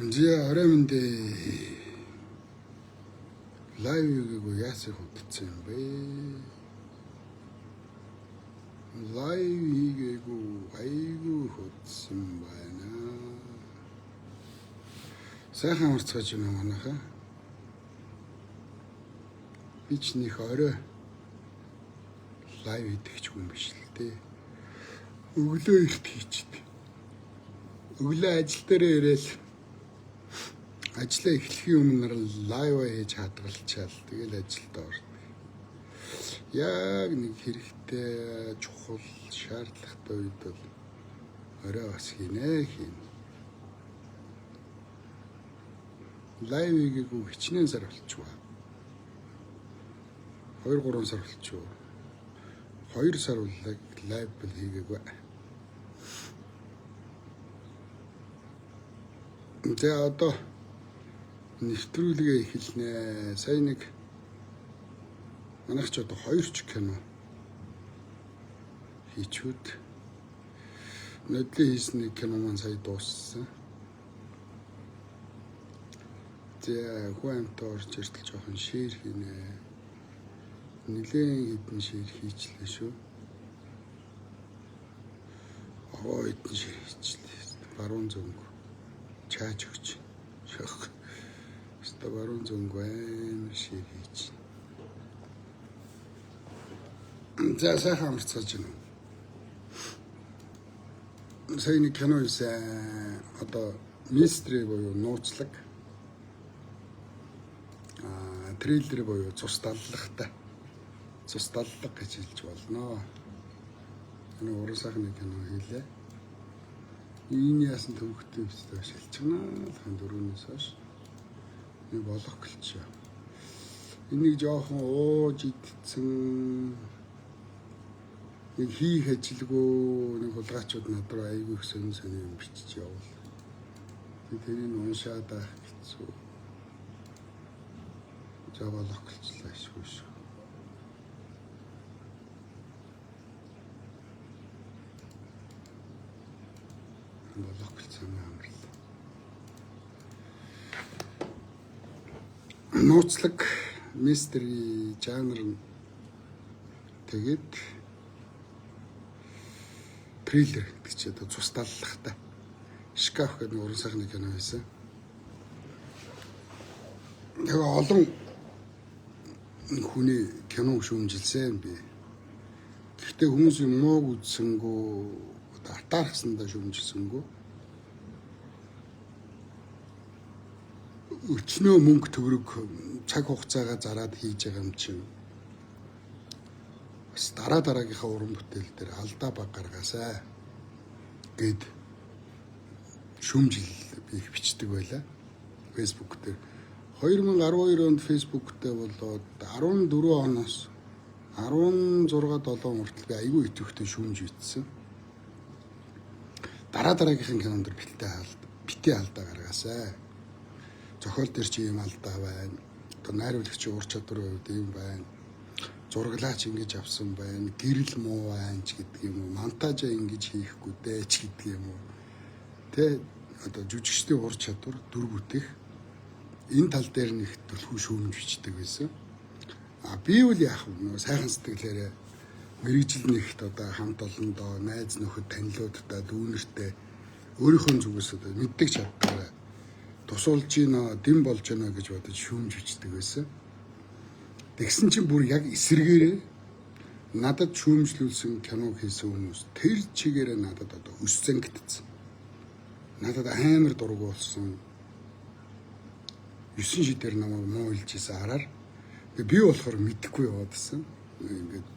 Зя ороймонд лайвыг яасыг хөтцсөн юм бэ? Лайвыг айгүй хөтцсөн байна. Сайхан марцгааж байна манайхаа. Би ч нөх орой лайв хийдэгч хүн биш л дээ. Өглөө ихт хийчихдээ. Өглөө ажил дээрээ ирээл ажлаа эхлэхийн өмнө лайв хийж хадгалчаал тэгэл ажилд орно. Яг нэг хэрэгтэй чухал шаардлагатай үед бол орой бас хийнэ. Лайвыг хичнээн сар болчихваа. 2-3 сар болчихвоо. 2 сар бол лайв хийгээгүй. Тэгээ одоо нэвтрүүлгээ эхэлнэ. Сая нэг манайх ч одоо 2 ч кино хийчүүд. Нөдлөө хийсэн нэг кино маань сая дууссан. Тэгээ хүэмтэй орж иртэл жоохон шеэр хийнэ. Нилээн хэдэн шеэр хийчлээ шүү. Хэдэн шеэр хийчлээ. Баруун зөнгө чааж өгч. Шах. Ста баруун зөнгө байна шеэр хийж. За сайхан амарцгааж байна. Сая нэг кино хийсэн. Одоо мистери буюу нууцлаг. Трейлер буюу цус даллагтай. Цус даллаг гэж хэлж болно. Энэ уран сайхан нэг кино хийлээ. Энэ яасан төвхтэй өстэй шилж байна. Хан 4-өөс хойш. Нэг болох гэлч. Энийг жоохон ууж идсэн. Нэг хийх ажилгүй нэг хулгайчуд над руу айгүй их сонин юм бичиж явуул. Тэрийг уншаад байх хэцүү. Жавалах гэлчлээ шүү шүү. Болох гэлцэн амарлаа. Нууцлаг мистери жанр нь тэгээд трейлер гэдэг чи одоо цус даллахтай. Шкаф гэдэг уран сайхны кино байсан. Тэгээ олон хүний кино шүүмжилсэн би. Гэхдээ хүмүүс юм мууг үзсэнгүү атаархсандаа шүүмжилсэнгүү. Өчнөө мөнгө төгрөг цаг хугацаагаа зараад хийж байгаа юм чинь. Бас дараагийнхаа уран бүтээл дээр алдаа баг гаргаасай гэд шүүмжил би их бичдэг байлаа. Facebook дээр 2012 онд Facebook дээр болоод 14 оноос 16-7 хүртэл би айгүй идэвхтэй шүүмж бичсэн. Дараагийнхын кинонд битээ алдаа гаргаасай. Зохиол дээр чи юм алдаа байна. Одоо найруулагчийн ур чадварын хувьд юм байна. Зураглаач ингэж авсан байна. Гэрэл муу байна ч гэдэг юм уу. Монтажаа ингэж хийхгүй дээ ч гэдэг юм уу. Тэ одоо жүжигчдийн ур чадвар дүр бүтээх энэ тал дээр нэг төлхөө шүүмж бичдэг байсан. Би үл яах вэ? Сайхан сэтгэлээрээ мэрэгжил нэгт одоо хамт олондоо найз нөхөд танилуудтай дүүнертэй өөрийнхөө зүгээс одоо мэддэг чаддагаараа тусуулж гинэ, дэм болж гинэ гэж бодож шүүмж бичдэг байсан. Тэгсэн чинь бүр яг эсэргээрээ надад шүүмжлүүлсэн кино хийсэн хүмүүс тэр чигээрээ надад одоо өссөн гэтсэн. Надад амар дург болсон. 9 шидээр намайг муу хэлжсэн хараар. Би болохоор мэдэхгүй яваадсан. Ингээд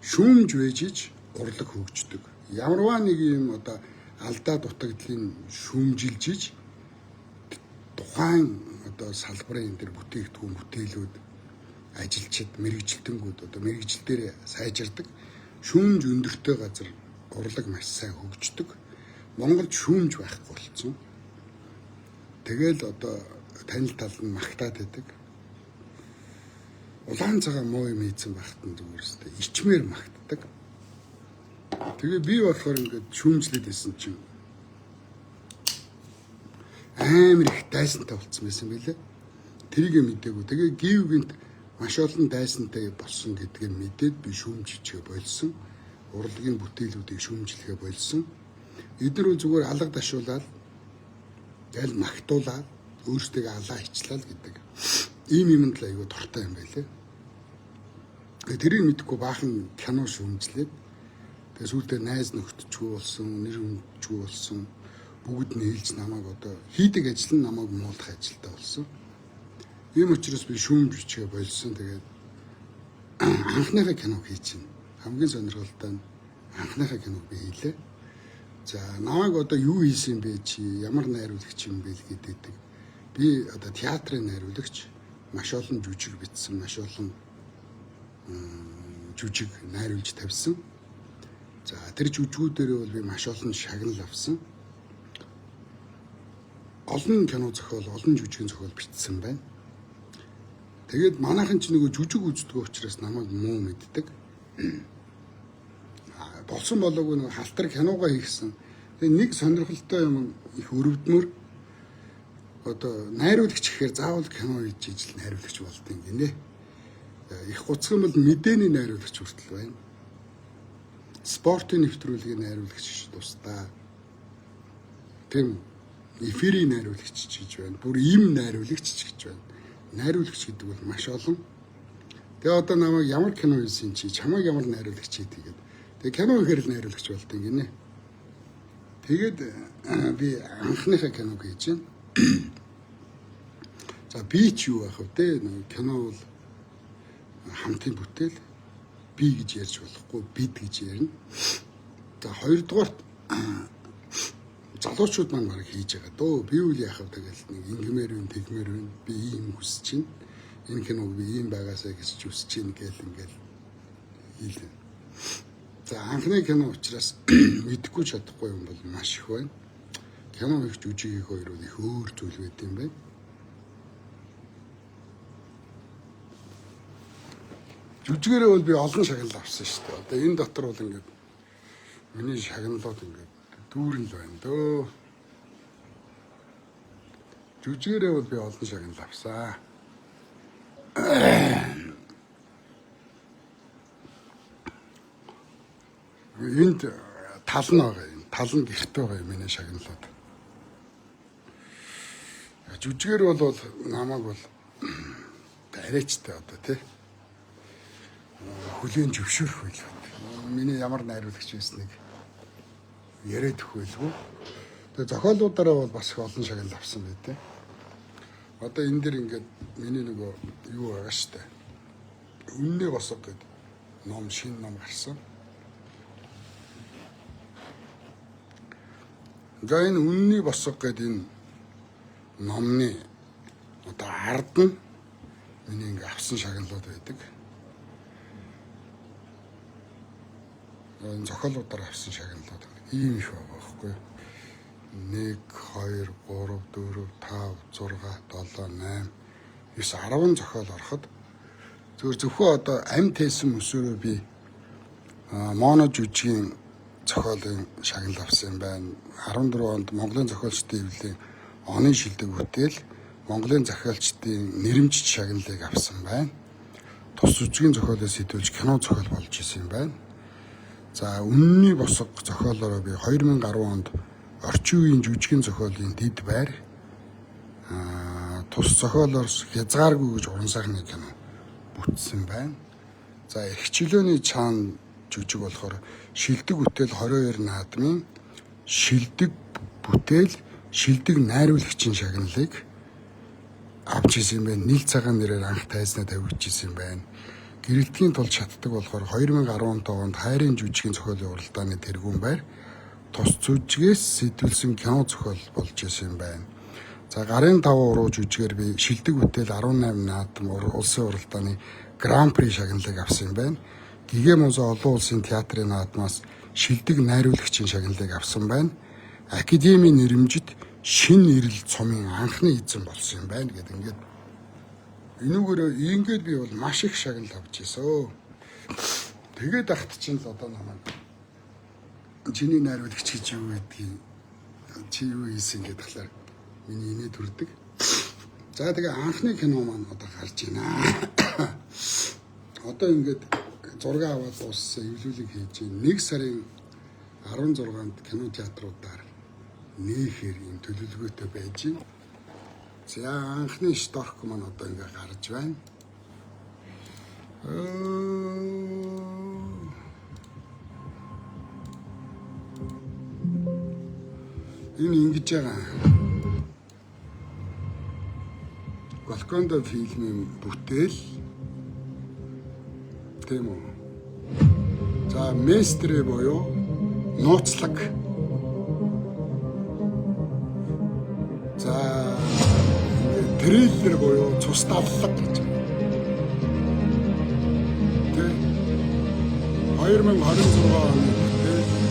шүүмж вэжиж урлаг хөгждөг. Ямарваа нэг юм одоо алдаа дутагдлын шүүмжилжиж тухайн одоо салбарын энэ төр бүтээгдэхүүн бүтээлүүд ажилчид мэрэгжилтэнгүүд одоо мэрэгжил дээр сайжирдаг. Шүүмж өндөртэй газар урлаг маш сайн хөгждөг. Монголд шүүмж байхгүй болсон. Тэгэл одоо танил тал нь магтаад байдаг. Улаан цагаан муу юм хийсэн багт нь зүгээрстэй ичмээр магтдаг. Тэгээ би болохоор ингээд шүүмжлээд байсан чинь амар их дайсантай болцсон байсан байлээ. Тэрийг мэдээгүй. Тэгээ гів гинт маш олон дайсантай болсон гэдгээ мэдээд би шүүмжлэхэ болсон. Урлагийн бүтээлүүдийг шүүмжлэхэ болсон. Эдгээр зүгээр алга дашуулаад тэгэл магтуулаад өөрсдөө алаа хичлаа л гэдэг. Ийм юмд л аягүй дуртай юм байлээ. Тэрийг мэдхгүй баахан кино шүүмжлээд тэгээ сүүлдээ найз нөхдөчгүй болсон, нэр хүндчгүй болсон. Бүгд нээлж намайг одоо хийдэг ажил нь намайг муулах ажилтай болсон. Ийм учраас би шүүмжлэхэ болсон. Тэгээд анхныхаа киног хийчихин. Хамгийн сонирхолтой нь анхныхаа киног би хийлээ. За намайг одоо юу хийсэн бэ чи? Ямар найруулагч юм бэ л гэдэг. Би одоо театрын найруулагч, маш олон жүжиг бичсэн, маш олон жүжиг найруулж тавьсан. За тэр жүжигүүдээрээ бол би маш олон шагнал авсан. Олон кино зохиол, олон жүжигийн зохиол бичсэн байна. Тэгээд манайхан ч нөгөө жүжиг үздэг учраас намайг муу мэддэг. Болсон болоогүй нэг халтар киногоо хийсэн. Тэгээ нэг сонирхолтой юм их өрөвдмөр одоо найруулагч гэхээр заавал кино хийж ижил найруулагч болдсон гинэ. Их гуцхан бол мэдээний найруулагч хүртэл байна. Спортын нэвтрүүлгийн найруулагч тусдаа. Тийм эфирийн найруулагч гэж байна. Бүр им найруулагч гэж байна. Найруулагч гэдэг бол маш олон. Тэгээ одоо намайг ямар кино хийсэн чи чамайг ямар найруулагч хийдэг гэдэг. Тэгээ кино ихээр л найруулагч болдсон гинэ. Тэгээд би анхныхаа киног хийж байна. За би ч юу ах вэ те кино бол хамтын бүтээл би гэж ярьж болохгүй бид гэж ярина. За хоёрдугаарт залуучууд маань баг хийж байгаа дөө би үл яах вэ тэгэл нэг ингэмээр үн тэгмээр үн би ийм хүсэж чинь энэ киног би ийм байгаасаа гэж хүсэж чинь гэл ингээл хийлээ. За анхны кино учраас мэдхгүй чадахгүй юм бол маш их байна. Кино их жүжиг их хоёр их өөр зүйл байт юм байна. Жүжигээрээ бол би олон шагнал авсан шүү дээ. Одоо энэ дотор бол ингээд миний шагналууд ингээд дүүрэн л байна дөө. Жүжигээрээ бол би олон шагнал авсан. Энд тал нь байгаа юм. Тал нь гэрт байгаа юм миний шагналууд. Жүжигээр бол намайг бол арайчтай одоо тий хүлийн зөвшөөрөх байлгүй. Миний ямар найруулагч байсныг яриад өгөхгүй. Тэгээ зохиолуудаараа бол бас их олон шагнал авсан байдэ. Одоо энэ дэр ингээд миний нөгөө юу байгаа штэ. Үнний босог гэдэг ном шинэ ном гарсан. За энэ үнний босог гэдэг энэ номны одоо ард нь миний ингээд авсан шагналууд байдаг. Зохиолуудаар авсан шагналууд ийм их байгаа байхгүй. 1 2 3 4 5 6 7 8 9 10 зохиол ороход зөвхөн одоо амьд хэлсэн мөсөөрөө би моно жүжигийн зохиолын шагнал авсан юм байна. 14 онд Монголын зохиолчдын хэвлэлийн оны шилдэг бүтээл Монголын зохиолчдын нэрэмжит шагналыг авсан байна. Тус жүжигийн зохиолоос хэдүүлж кино зохиол болж исэн юм байна. За үнний босог зохиолоороо би 2010 онд орчин үеийн жүжигийн зохиолын дэд байр тус зохиолоор хязгааргүй гэж уран сайхны кино бүтсэн байна. За их чөлөөний чаана жүжиг болохоор шилдэг бүтээл 22 наадмын шилдэг бүтээл шилдэг найруулагчийн шагналыг авч исэн байна. Нийл цагаан нэрээр анх тайзнаа тавьчихсан байна. Гэрэлтгийн тулд шатдаг болохоор 2015 онд хайрын жүжигийн зохиолын уралдааны тэргүүн байр тус жүжигээс сэтүүлсэн кино зохиол болж исэн байна. За гарын 5 уруу жүжигээр би шилдэг бүтээл 18 наадам улсын уралдааны гран при шагналыг авсан байна. Гэгээ музей олон улсын театрын наадмаас шилдэг найруулагчийн шагналыг авсан байна. Академийн нэрэмжит шин нэрэл цомын анхны эзэн болсон юм байна гэдэг ингээд энүүгээр ингээд би бол маш их шагнал авч ийсөө. Тэгээд ахт чинь л одоо намайг чиний найруулагч гэж юу гэдгийг чи юу хийсэн гэдэг талаар Миний инээ төрдөг. За тэгээ анхны кино маань одоо гарч байна. Одоо ингээд зураг аваад дууссан, эвлүүлэг хийж байна. 1 сарын 16-нд кино театруудаар нээхээр юм төлөвлөгөөтэй байж байна. За анхны шторх маань одоо ингээд гарч байна. Энэ ингэж байгаа. Балкондо фильмийн бүтээл тийм үү. За местрэ боёо нууцлаг. За трейлер боёо цус давлаг гэж. Тэ 2026 оны бүтээл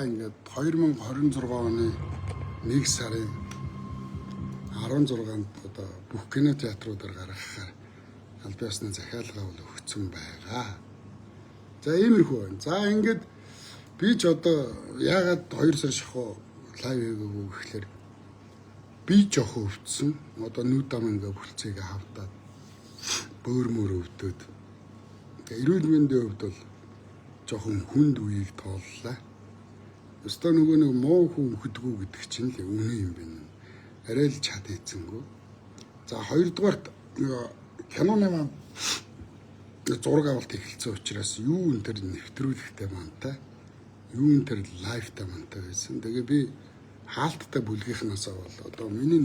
ингээд 2026 оны 1 сарын 16-нд одоо бүх кино театруудаар гаргахаар аль биесны захиалга бол өгсөн байгаа. За иймэрхүү байна. За ингээд би ч одоо яагаад 2 сар шахуу лайв хийгээгүй гэхэлэр би жоохон өвдсөн. Одоо нүд ам ингээ бүлцэйгээ хавтаад бөөрмөр өвдөд. Тэгээ эрүүл мэндийн хувьд бол жоохон хүнд үеийг тооллоо. Өстөө нөгөө нэг муу хүн өгдөггүй гэдэг чинь л үнэн юм байна. Арай л чад хийцэнгүү. За хоёрдугаарт киноны маань зураг авалт эхэлсэн учраас юу энэ төр нэвтрүүлэгтэй мантай, юу энэ төр лайвтай мантай байсан. Тэгээ би хаалттай бүлгийнхнаасаа бол одоо миний